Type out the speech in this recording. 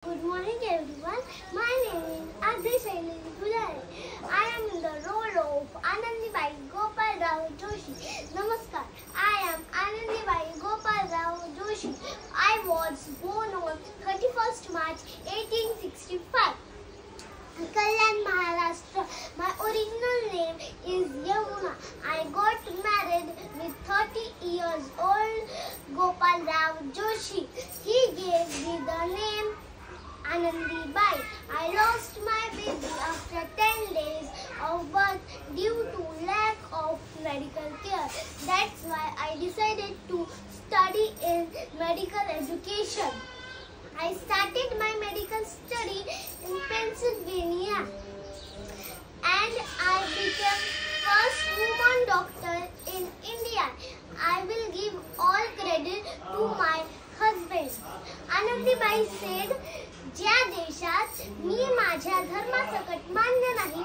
Good morning everyone. My name is Adri Shailini Gulare. I am in the role of Anandibai Gopal Rao Joshi. Namaskar. I am Anandibai Gopal Rao Joshi. I was born on 31st March 1865. Kalyan, Maharashtra. My original name is Yamuna. I got married with 30 years old Gopal Rao Joshi. He gave me the name Anandibai. I lost my baby after 10 days of birth due to lack of medical care. That's why I decided to study in medical education. I started my medical study in Pennsylvania and I became first woman doctor in India. I will give all credit to my husband. Anandibai said, ज्या देशात मी माझ्या धर्मासकट मान्य नाही